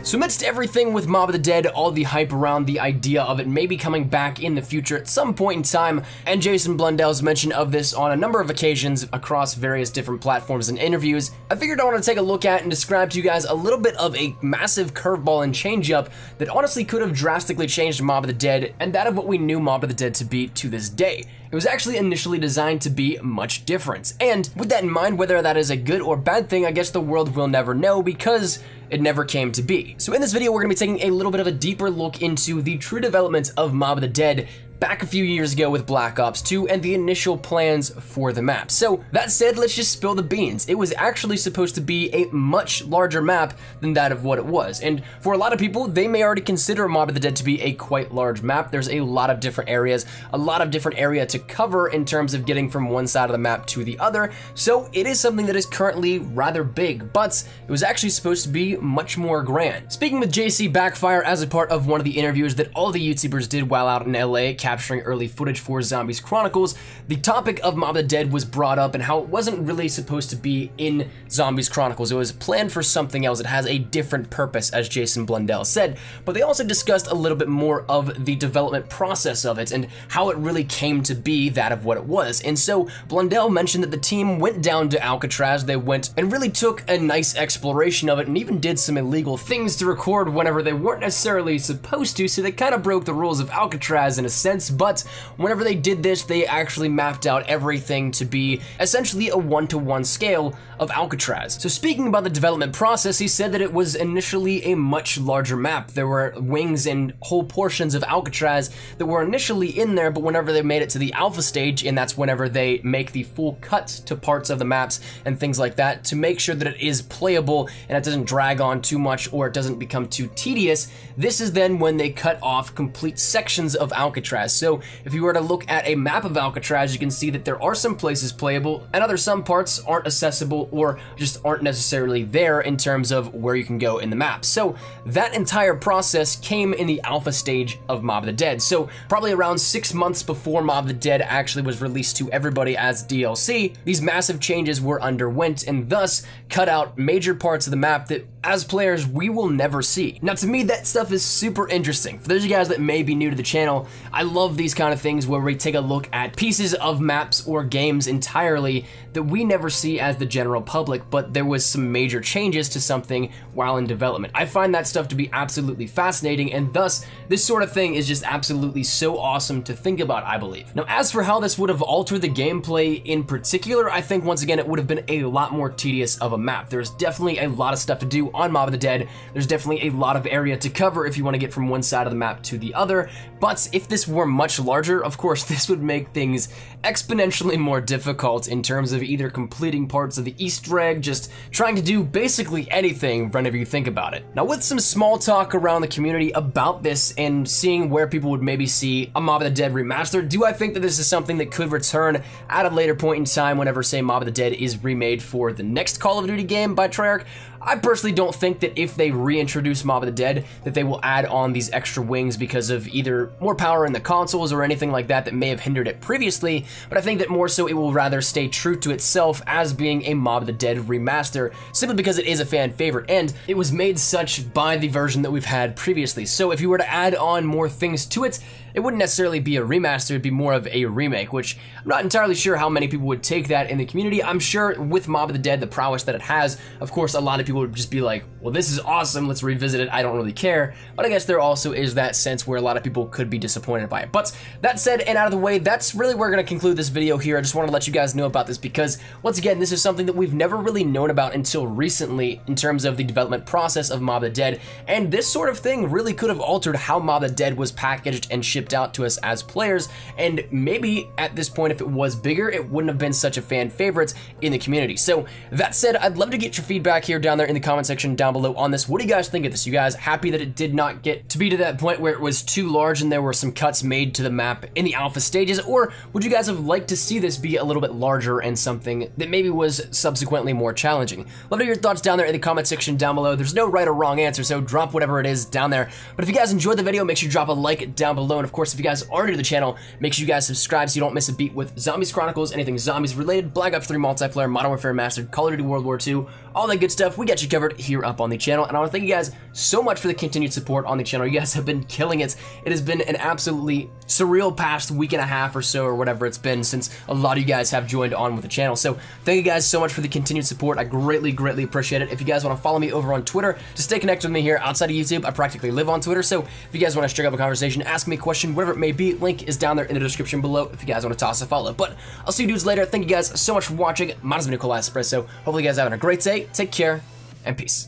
So amidst everything with Mob of the Dead, all the hype around the idea of it maybe coming back in the future at some point in time, and Jason Blundell's mention of this on a number of occasions across various different platforms and interviews, I figured I want to take a look at and describe to you guys a little bit of a massive curveball and changeup that honestly could have drastically changed Mob of the Dead and that of what we knew Mob of the Dead to be to this day. It was actually initially designed to be much different, and with that in mind, whether that is a good or bad thing, I guess the world will never know because it never came to be. So in this video, we're going to be taking a little bit of a deeper look into the true development of Mob of the Dead back a few years ago with Black Ops 2 and the initial plans for the map. So that said, let's just spill the beans. It was actually supposed to be a much larger map than that of what it was. And for a lot of people, they may already consider Mob of the Dead to be a quite large map. There's a lot of different areas, a lot of different area to cover in terms of getting from one side of the map to the other. So it is something that is currently rather big, but it was actually supposed to be much more grand. Speaking with JC Backfire as a part of one of the interviews that all the YouTubers did while out in LA, capturing early footage for Zombies Chronicles, the topic of Mob of the Dead was brought up and how it wasn't really supposed to be in Zombies Chronicles. It was planned for something else. It has a different purpose, as Jason Blundell said, but they also discussed a little bit more of the development process of it and how it really came to be that of what it was. And so Blundell mentioned that the team went down to Alcatraz. They went and really took a nice exploration of it and even did some illegal things to record whenever they weren't necessarily supposed to, so they kind of broke the rules of Alcatraz in a sense, but whenever they did this, they actually mapped out everything to be essentially a one-to-one scale of Alcatraz. So speaking about the development process, he said that it was initially a much larger map. There were wings and whole portions of Alcatraz that were initially in there, but whenever they made it to the alpha stage, and that's whenever they make the full cut to parts of the maps and things like that to make sure that it is playable and it doesn't drag on too much or it doesn't become too tedious, this is then when they cut off complete sections of Alcatraz. So if you were to look at a map of Alcatraz, you can see that there are some places playable and some parts aren't accessible or just aren't necessarily there in terms of where you can go in the map. So that entire process came in the alpha stage of Mob of the Dead. So probably around 6 months before Mob of the Dead actually was released to everybody as DLC, these massive changes were underwent and thus cut out major parts of the map that as players we will never see. Now to me, that stuff is super interesting. For those of you guys that may be new to the channel, I love these kind of things where we take a look at pieces of maps or games entirely that we never see as the general public, but there was some major changes to something while in development. I find that stuff to be absolutely fascinating, and thus this sort of thing is just absolutely so awesome to think about, I believe. Now as for how this would have altered the gameplay in particular, I think once again it would have been a lot more tedious of a map. There's definitely a lot of stuff to do on Mob of the Dead. There's definitely a lot of area to cover if you want to get from one side of the map to the other, but if this were much larger, of course this would make things exponentially more difficult in terms of either completing parts of the Easter egg, just trying to do basically anything whenever you think about it. Now with some small talk around the community about this and seeing where people would maybe see a Mob of the Dead remastered, do I think that this is something that could return at a later point in time whenever, say, Mob of the Dead is remade for the next Call of Duty game by Treyarch? I personally don't think that if they reintroduce Mob of the Dead that they will add on these extra wings because of either more power in the consoles or anything like that that may have hindered it previously, but I think that more so it will rather stay true to itself as being a Mob of the Dead remaster, simply because it is a fan favorite and it was made such by the version that we've had previously. So if you were to add on more things to it, it wouldn't necessarily be a remaster, it'd be more of a remake, which I'm not entirely sure how many people would take that in the community. I'm sure with Mob of the Dead, the prowess that it has, of course, a lot of people would just be like, well, this is awesome, let's revisit it, I don't really care. But I guess there also is that sense where a lot of people could be disappointed by it. But that said and out of the way, that's really where we're going to conclude this video here. I just want to let you guys know about this because, once again, this is something that we've never really known about until recently in terms of the development process of Mob of the Dead, and this sort of thing really could have altered how Mob of the Dead was packaged and shipped out to us as players, and maybe at this point, if it was bigger, it wouldn't have been such a fan favorite in the community. So that said, I'd love to get your feedback here down there in the comment section down below on this. What do you guys think of this? You guys happy that it did not get to be to that point where it was too large and there were some cuts made to the map in the alpha stages, or would you guys have liked to see this be a little bit larger and something that maybe was subsequently more challenging? Love to hear your thoughts down there in the comment section down below. There's no right or wrong answer, so drop whatever it is down there. But if you guys enjoyed the video, make sure you drop a like down below, and of course, if you guys are new to the channel, make sure you guys subscribe so you don't miss a beat with Zombies Chronicles, anything zombies related, Black Ops 3 multiplayer, Modern Warfare Mastered, Call of Duty World War II, all that good stuff. We got you covered here up on the channel, and I want to thank you guys so much for the continued support on the channel. You guys have been killing it. It has been an absolutely surreal past week and a half or so, or whatever it's been, since a lot of you guys have joined on with the channel. So thank you guys so much for the continued support. I greatly appreciate it. If you guys want to follow me over on Twitter to stay connected with me here outside of YouTube, I practically live on Twitter. So if you guys want to strike up a conversation, ask me a question, whatever it may be, link is down there in the description below if you guys want to toss a follow. But I'll see you dudes later. Thank you guys so much for watching. Mine has been Nikolai Espresso. Hopefully you guys are having a great day. Take care and peace.